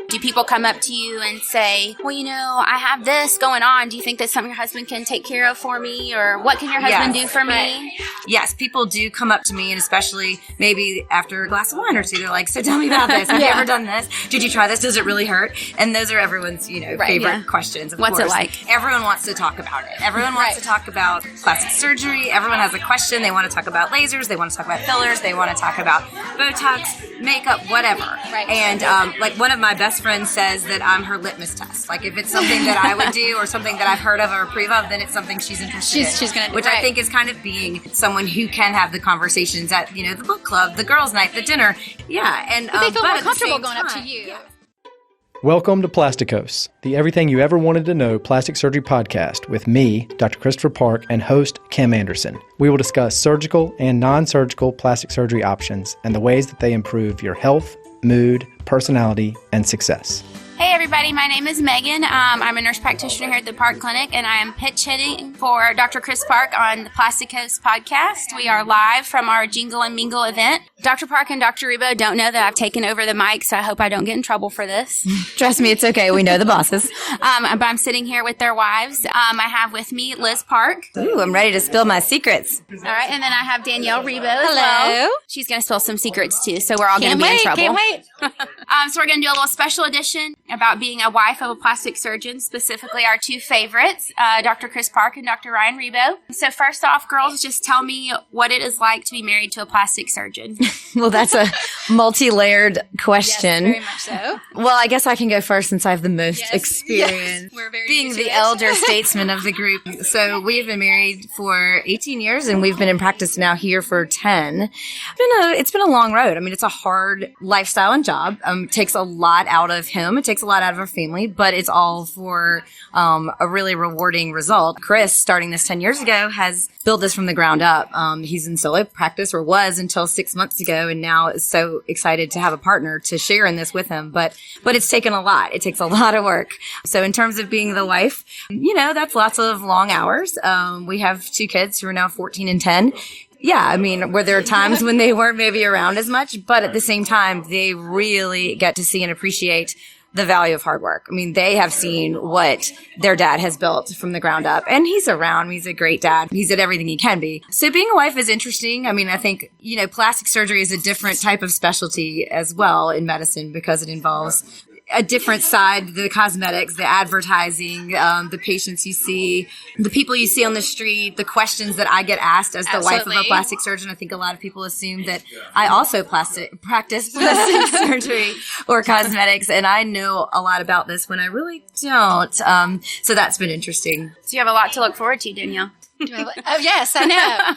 Do people come up to you and say, well, I have this going on. Do you think that's something your husband can take care of for me? Or what can your husband do for me? Yes, people do come up to me, and especially maybe after a glass of wine or two, they're like, so tell me about this. Have you ever done this? Did you try this? Does it really hurt? And those are everyone's, favorite questions. Of What's course. it like? Everyone wants to talk about it. Everyone wants to talk about plastic surgery. Everyone has a question. They want to talk about lasers. They want to talk about fillers. They want to talk about Botox, makeup, whatever. Right. And like one of my best friends says that I'm her litmus test. Like if it's something that I would do or something that I've heard of or approve of, then it's something she's interested in. She's going to do. Which I think is kind of being someone who can have the conversations at, the book club, the girls' night, the dinner. Yeah. And but they feel but more at the comfortable same going up to time, you. Welcome to Plastikos, the everything you ever wanted to know plastic surgery podcast with me, Dr. Christopher Park, and host Kim Anderson. We will discuss surgical and non-surgical plastic surgery options and the ways that they improve your health, mood, personality, and success. Hey everybody, my name is Megan. I'm a nurse practitioner here at the Park Clinic, and I am pitch hitting for Dr. Chris Park on the Plastikos podcast. We are live from our Jingle and Mingle event. Dr. Park and Dr. Rebowe don't know that I've taken over the mic, so I hope I don't get in trouble for this. Trust me, it's okay. We know the bosses. But I'm sitting here with their wives. I have with me Liz Park. Ooh, I'm ready to spill my secrets. All right, and then I have Danielle Rebowe as well. She's going to spill some secrets too, so we're all going to be in trouble. Can't wait. So we're going to do a little special edition about being a wife of a plastic surgeon, specifically our two favorites, Dr. Chris Park and Dr. Ryan Rebowe. So first off, girls, just tell me what it is like to be married to a plastic surgeon. Well, that's a multi-layered question. Yes, very much so. Well, I guess I can go first since I have the most experience. Yes. We're very being used to the this. elder statesman of the group. So we've been married for 18 years and we've been in practice now here for 10. It's been a long road. I mean, it's a hard lifestyle and job. It takes a lot out of him. It takes a lot out of our family, but it's all for a really rewarding result. Chris, starting this 10 years ago, has built this from the ground up. He's in solo practice, or was until 6 months ago, and now is so excited to have a partner to share in this with him. But it's taken a lot. It takes a lot of work. So in terms of being the wife, that's lots of long hours. We have two kids who are now 14 and 10. Yeah, I mean, were there times when they weren't maybe around as much, but at the same time, they really get to see and appreciate the value of hard work. I mean, they have seen what their dad has built from the ground up, and he's around. He's a great dad. He's at everything he can be. So being a wife is interesting. I mean, I think, plastic surgery is a different type of specialty as well in medicine because it involves a different side, the cosmetics, the advertising, the patients you see, the people you see on the street, the questions that I get asked as the wife of a plastic surgeon. I think a lot of people assume that I also practice plastic surgery or cosmetics, and I know a lot about this when I really don't. So that's been interesting. So you have a lot to look forward to, Danielle. Oh, yes, I know.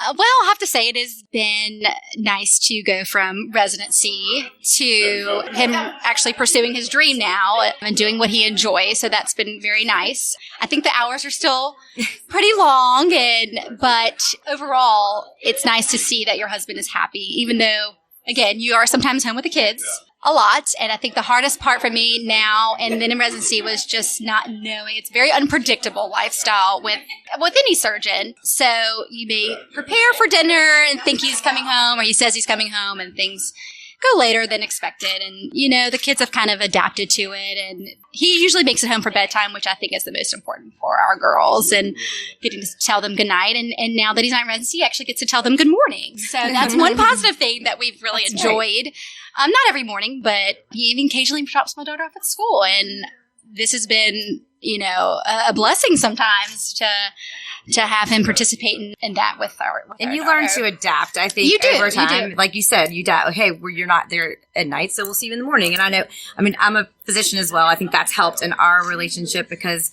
Well, I'll have to say it has been nice to go from residency to him actually pursuing his dream now and doing what he enjoys. So that's been very nice. I think the hours are still pretty long, but overall, it's nice to see that your husband is happy, even though, again, you are sometimes home with the kids. A lot. And I think the hardest part for me now and then in residency was just not knowing. It's a very unpredictable lifestyle with any surgeon. So you may prepare for dinner and think he's coming home, or he says he's coming home, and things go later than expected. And, the kids have kind of adapted to it. And he usually makes it home for bedtime, which I think is the most important for our girls, and getting to tell them goodnight. And now that he's not in residency, he actually gets to tell them good morning. So that's one positive thing that we've really enjoyed. Right. Not every morning, but he even occasionally drops my daughter off at school. And this has been, a blessing sometimes to have him particate in that with our and you learn to adapt, I think, over time. You do. Like you said, you adapt. Hey, you're not there at night, so we'll see you in the morning. And I'm a physician as well. I think that's helped in our relationship because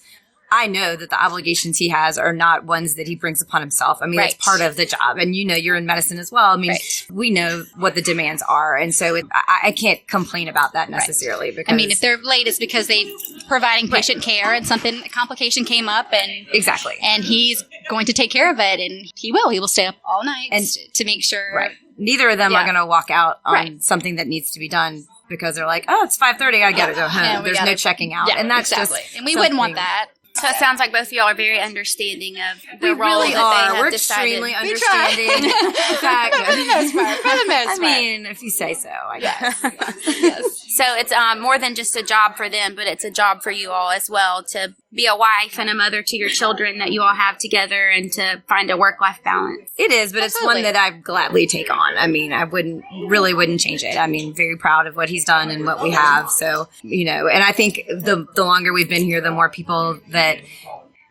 I know that the obligations he has are not ones that he brings upon himself. I mean, It's part of the job. And you're in medicine as well. I mean, we know what the demands are. And so I can't complain about that necessarily. Because if they're late, it's because they're providing patient care and a complication came up. And exactly. And he's going to take care of it. And he will stay up all night to make sure. Right. Neither of them are going to walk out on something that needs to be done because they're like, oh, it's 5:30. I got to go home. There's no checking out. Yeah, and that's exactly. just and we wouldn't want that. So it sounds like both of y'all are very understanding of the role really that they have We're decided. extremely understanding. In fact, For the most part. I mean, if you say so, I guess. Yes. So it's more than just a job for them, but it's a job for you all as well to be a wife and a mother to your children that you all have together and to find a work-life balance. It is, but it's one that I gladly take on. I mean, I wouldn't change it. I mean, very proud of what he's done and what we have. So, and I think the longer we've been here, the more people that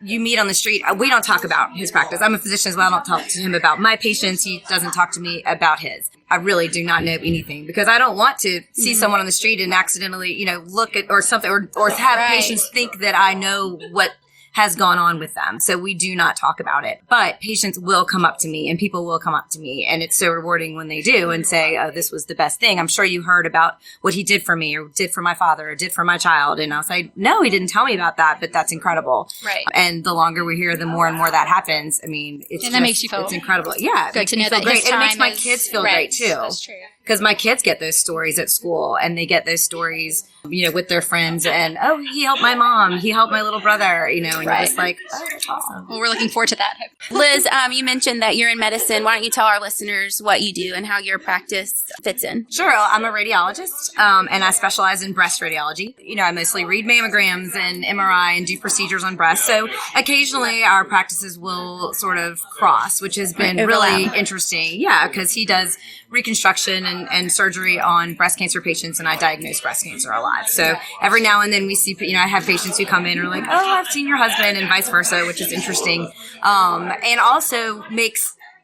you meet on the street. We don't talk about his practice. I'm a physician as well. I don't talk to him about my patients. He doesn't talk to me about his. I really do not know anything because I don't want to see someone on the street and accidentally, look at or something or have patients think that I know what has gone on with them. So we do not talk about it. But patients will come up to me and people will come up to me. And it's so rewarding when they do and say, oh, this was the best thing. I'm sure you heard about what he did for me or did for my father or did for my child. And I'll say, no, he didn't tell me about that, but that's incredible. Right. And the longer we're here, the more and more that happens. I mean, that makes you feel it's incredible. Yeah. Good to know that great. his And it makes time my is- kids feel right. great too. That's true. Because my kids get those stories at school and they get those stories, with their friends and, oh, he helped my mom. He helped my little brother, and you're just like, oh, that's awesome. Well, we're looking forward to that. Liz, you mentioned that you're in medicine. Why don't you tell our listeners what you do and how your practice fits in? Sure. I'm a radiologist, and I specialize in breast radiology. I mostly read mammograms and MRI and do procedures on breast. So occasionally our practices will sort of cross, which has been really interesting. Yeah, because he does reconstruction and surgery on breast cancer patients, and I diagnose breast cancer a lot. So every now and then we see, I have patients who come in and are like, oh, I've seen your husband, and vice versa, which is interesting. And also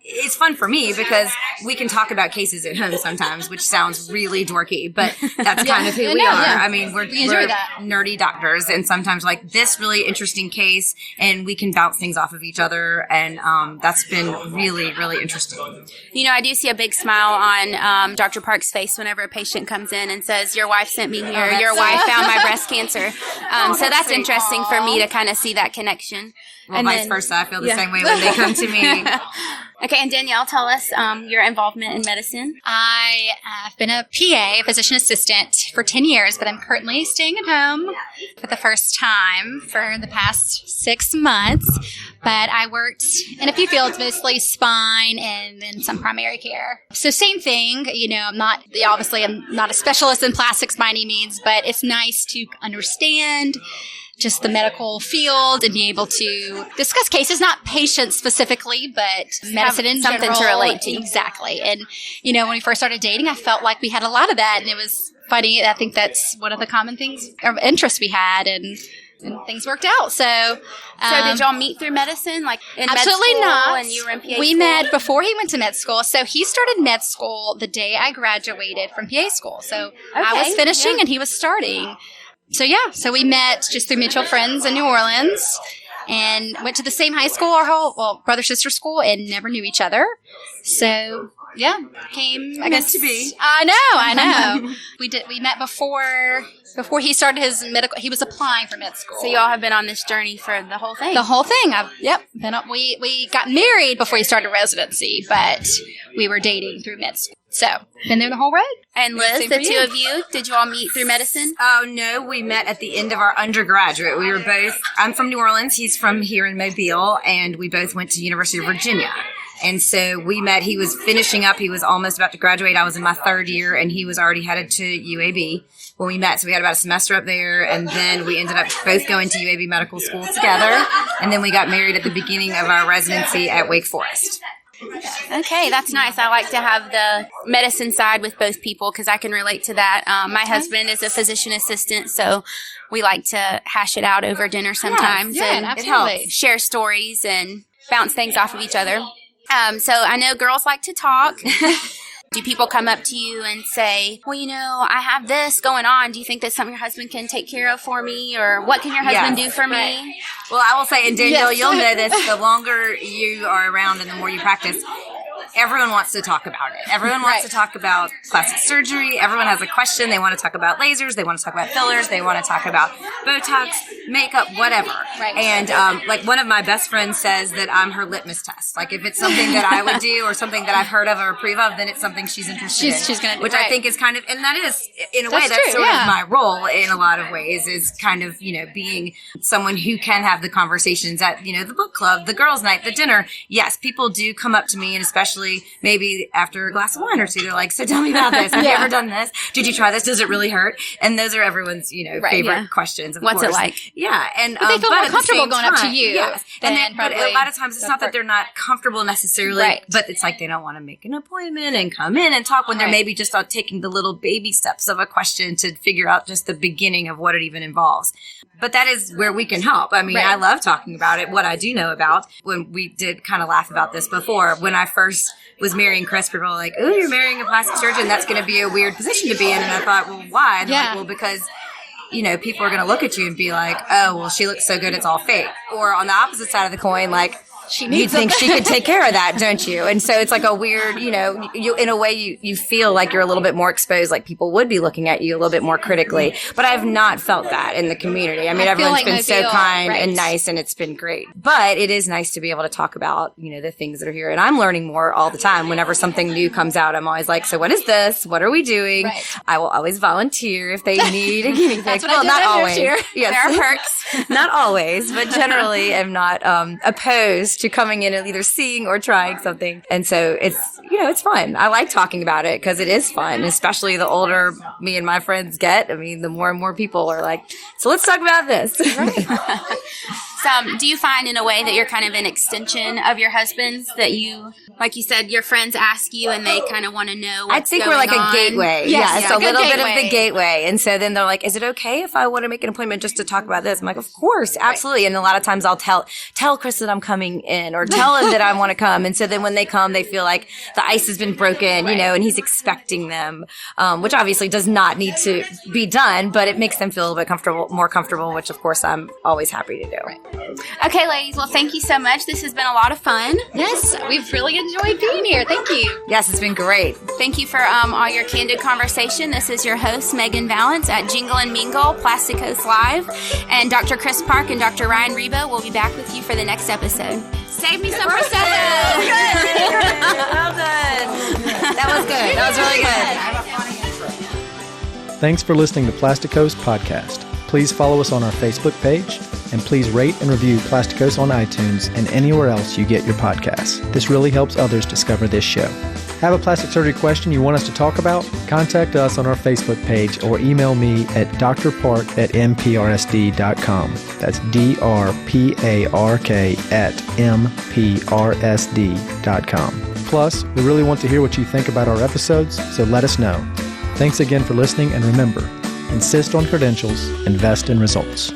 it's fun for me because we can talk about cases at home sometimes, which sounds really dorky, but that's kind of who we are. Yeah. I mean, we're nerdy doctors, and sometimes like this really interesting case, and we can bounce things off of each other, and that's been really, really interesting. I do see a big smile on Dr. Park's face whenever a patient comes in and says, your wife sent me here, your wife found my breast cancer. So that's interesting for me to kind of see that connection. Well, vice versa. I feel the same way when they come to me. Okay, and Danielle, tell us your involvement in medicine. I have been a PA, a physician assistant, for 10 years, but I'm currently staying at home for the first time for the past 6 months. But I worked in a few fields, mostly spine and then some primary care. So same thing, I'm not a specialist in plastics by any means, but it's nice to understand just the medical field and be able to discuss cases, not patients specifically, but medicine in something general. to relate to. Exactly. And, when we first started dating, I felt like we had a lot of that, and it was funny. I think that's one of the common things or interests we had, and things worked out. So did y'all meet through medicine, like in absolutely med school, not. and you were in PA we school? met before he went to med school. So he started med school the day I graduated from PA school. So I was finishing and he was starting. So we met just through mutual friends in New Orleans and went to the same high school, brother-sister school, and never knew each other. So, came, I guess. To be. I know. We met before he started his medical, he was applying for med school. So y'all have been on this journey for the whole thing? The whole thing. We got married before he started residency, but we were dating through med school. So, been there the whole road. And Liz, the two of you, did you all meet through medicine? Oh, no, we met at the end of our undergraduate. We were both, I'm from New Orleans, he's from here in Mobile, and we both went to University of Virginia. And so we met, he was finishing up, he was almost about to graduate. I was in my third year, and he was already headed to UAB when we met. So we had about a semester up there, and then we ended up both going to UAB medical school together. And then we got married at the beginning of our residency at Wake Forest. Okay, that's nice. I like to have the medicine side with both people because I can relate to that. My husband is a physician assistant, so we like to hash it out over dinner sometimes and absolutely. Share stories and bounce things off of each other. So I know girls like to talk. Do people come up to you and say, well, I have this going on. Do you think that's something your husband can take care of for me? Or what can your husband do for me? Well, I will say, and Danielle, you'll know this, the longer you are around and the more you practice, everyone wants to talk about it. Everyone wants to talk about plastic surgery. Everyone has a question. They want to talk about lasers. They want to talk about fillers. They want to talk about Botox, makeup, whatever. Right. And like one of my best friends says that I'm her litmus test. Like if it's something that I would do or something that I've heard of or approve of, then it's something she's interested in. She's going to do. Which I think is kind of, and that is, in a way, that's true, sort of my role in a lot of ways, is kind of, being someone who can have the conversations at, the book club, the girls' night, the dinner. Yes, people do come up to me, and especially maybe after a glass of wine or two, they're like, so tell me about this. Have you ever done this? Did you try this? Does it really hurt? And those are everyone's, favorite questions, of What's course. it like? Yeah. And, but they feel more comfortable going up to you. Yes. But a lot of times it's not that they're not comfortable necessarily, but it's like they don't want to make an appointment and come in and talk when they're maybe just taking the little baby steps of a question to figure out just the beginning of what it even involves. But that is where we can help. I mean, I love talking about it. What I do know about, when we did kind of laugh about this before, when I first was marrying Chris, people were like, oh, you're marrying a plastic surgeon. That's going to be a weird position to be in. And I thought, well, why? And they're like, well, because people are going to look at you and be like, oh, well, she looks so good, it's all fake. Or on the opposite side of the coin, like, you think she could take care of that, don't you? And so it's like a weird, you in a way you feel like you're a little bit more exposed, like people would be looking at you a little bit more critically. But I've not felt that in the community. I mean, everyone's been so kind and nice, and it's been great. But it is nice to be able to talk about, the things that are here. And I'm learning more all the time. Whenever something new comes out, I'm always like, so what is this? What are we doing? Right. I will always volunteer if they need a guinea pig. Well, not always. Yes. There are perks. Not always, but generally I'm not opposed to coming in and either seeing or trying something. And so it's, it's fun. I like talking about it because it is fun, especially the older me and my friends get. I mean, the more and more people are like, so let's talk about this. Do you find in a way that you're kind of an extension of your husband's, that you, like you said, your friends ask you and they kind of want to know what's I think going we're like on? a gateway. Yes, a little bit of the gateway. And so then they're like, is it okay if I want to make an appointment just to talk about this? I'm like, of course, absolutely. And a lot of times I'll tell Chris that I'm coming in, or tell him that I want to come. And so then when they come, they feel like the ice has been broken, and he's expecting them, which obviously does not need to be done, but it makes them feel a little bit more comfortable, which of course I'm always happy to do. Right. Okay, ladies. Well, thank you so much. This has been a lot of fun. Yes, we've really enjoyed being here. Thank you. Yes, it's been great. Thank you for all your candid conversation. This is your host, Megan Vallance at Jingle and Mingle, Plastikos Live. And Dr. Chris Park and Dr. Ryan Rebowe will be back with you for the next episode. Save me some prosecco. Well done. That was good. That was really good. Thanks for listening to Plastikos Podcast. Please follow us on our Facebook page, and please rate and review Plastikos on iTunes and anywhere else you get your podcasts. This really helps others discover this show. Have a plastic surgery question you want us to talk about? Contact us on our Facebook page or email me at drpark@mprsd.com. That's drpark@mprsd.com. Plus, we really want to hear what you think about our episodes, so let us know. Thanks again for listening, and remember, insist on credentials, invest in results.